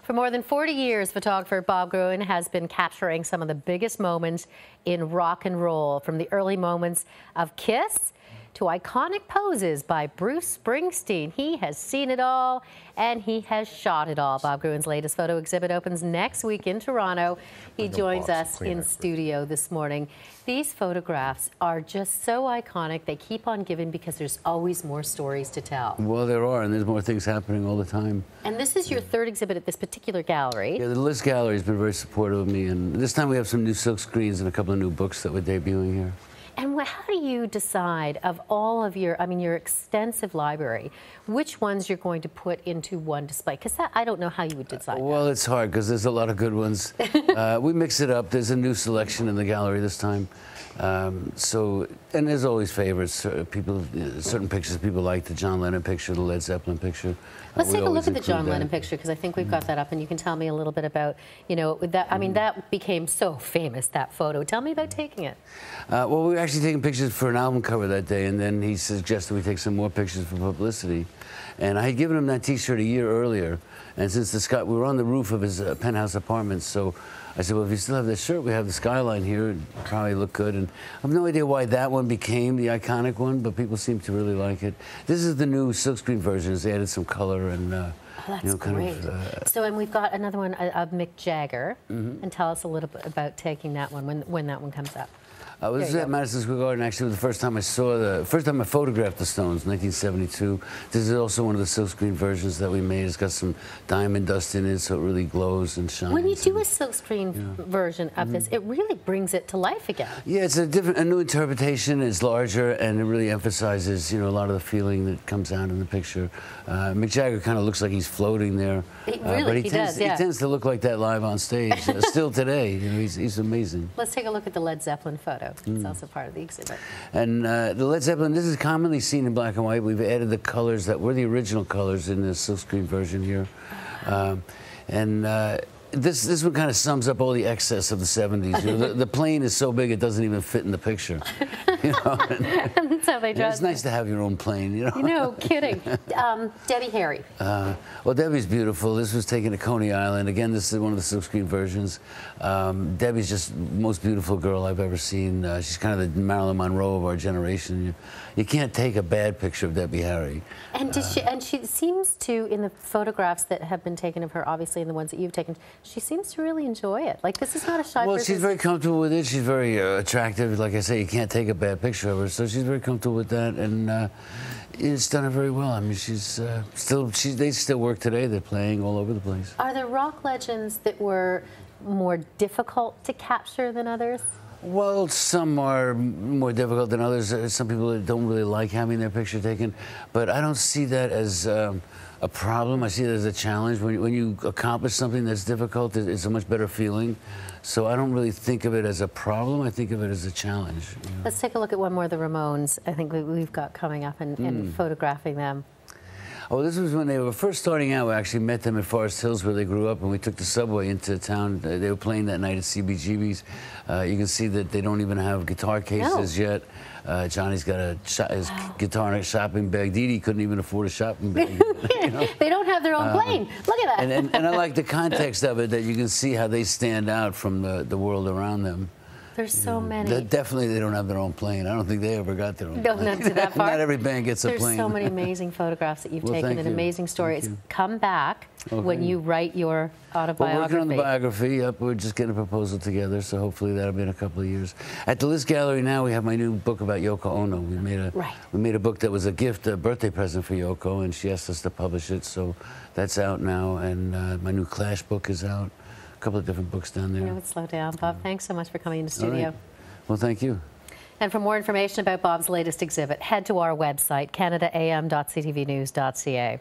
For more than 40 years, photographer Bob Gruen has been capturing some of the biggest moments in rock and roll, from the early moments of Kiss to iconic poses by Bruce Springsteen. He has seen it all, and he has shot it all. Bob Gruen's latest photo exhibit opens next week in Toronto. He joins us in studio this morning. These photographs are just so iconic. They keep on giving because there's always more stories to tell. Well, there are, and there's more things happening all the time. And this is your third exhibit at this particular gallery. Yeah, the List Gallery has been very supportive of me, and this time we have some new silk screens and a couple of new books that we're debuting here. And how do you decide, of all of your, your extensive library, which ones you're going to put into one display? Because I don't know how you would decide. Well, it's hard because there's a lot of good ones. We mix it up. There's a new selection in the gallery this time. And there's always favorites. Certain pictures people like, the John Lennon picture, the Led Zeppelin picture. Let's take a look at the John Lennon picture, because I think we've got that up, and you can tell me a little bit about, that. That became so famous, that photo. Tell me about taking it. Well, we were actually taking pictures for an album cover that day, and then he suggested we take some more pictures for publicity. And I had given him that T-shirt a year earlier, and since we were on the roof of his penthouse apartment, so I said, well, if you still have this shirt, we have the skyline here, it'd probably look good. And I have no idea why that one became the iconic one, but people seem to really like it. This is the new silkscreen version. They added some color and, that's great. And we've got another one of Mick Jagger. And tell us a little bit about taking that one when that one comes up. This is at Madison Square Garden. Actually, the first time I photographed the Stones, 1972. This is also one of the silkscreen versions that we made. It's got some diamond dust in it, so it really glows and shines. When you do a silkscreen version of this, it really brings it to life again. Yeah, it's a new interpretation. It's larger, and it really emphasizes, a lot of the feeling that comes out in the picture. Mick Jagger kind of looks like he's floating there, but he tends to look like that live on stage. Still today, he's amazing. Let's take a look at the Led Zeppelin photo. It's also part of the exhibit. And the Led Zeppelin, this is commonly seen in black and white. We've added the colors that were the original colors in the silkscreen version here. This one kind of sums up all the excess of the 70s. The plane is so big it doesn't even fit in the picture. That's how they dress. It's nice to have your own plane, Kidding. Debbie Harry. Well, Debbie's beautiful. This was taken at Coney Island. Again, this is one of the silkscreen versions. Debbie's just the most beautiful girl I've ever seen. She's kind of the Marilyn Monroe of our generation. You can't take a bad picture of Debbie Harry. And she seems to, in the photographs that have been taken of her, obviously, and the ones that you've taken, she seems to really enjoy it. Like, this is not a shy person. Well, she's very comfortable with it. She's very attractive. Like I say, you can't take a bad picture of her, so she's very comfortable with that, and it's done her very well. They still work today. They're playing all over the place. Are there rock legends that were more difficult to capture than others? Well, some are more difficult than others. Some people don't really like having their picture taken, but I don't see that as a problem. I see it as a challenge. When you accomplish something that's difficult, it's a much better feeling. So I don't really think of it as a problem. I think of it as a challenge. Let's take a look at one more of the Ramones. I think we've got coming up and photographing them. Oh, this was when they were first starting out. We actually met them at Forest Hills, where they grew up, and we took the subway into town. They were playing that night at CBGB's. You can see that they don't even have guitar cases yet. Johnny's got his guitar in a shopping bag. Dee Dee couldn't even afford a shopping bag. They don't have their own plane. Look at that. And I like the context of it, that you can see how they stand out from the world around them. There's so many. Definitely, they don't have their own plane. I don't think they ever got their own plane. Not to that far. Not every band gets a plane. There's so many amazing photographs that you've taken, an amazing story. It's come back when you write your autobiography. We're working on the biography. Yep, we're just getting a proposal together, so hopefully that'll be in a couple of years. At the List Gallery now, we have my new book about Yoko Ono. We made a book that was a gift, a birthday present for Yoko, and she asked us to publish it, so that's out now. And my new Clash book is out. A couple of different books down there. Would slow down, Bob. Thanks so much for coming into studio. Right. Well, thank you. And for more information about Bob's latest exhibit, head to our website, canadaam.ctvnews.ca.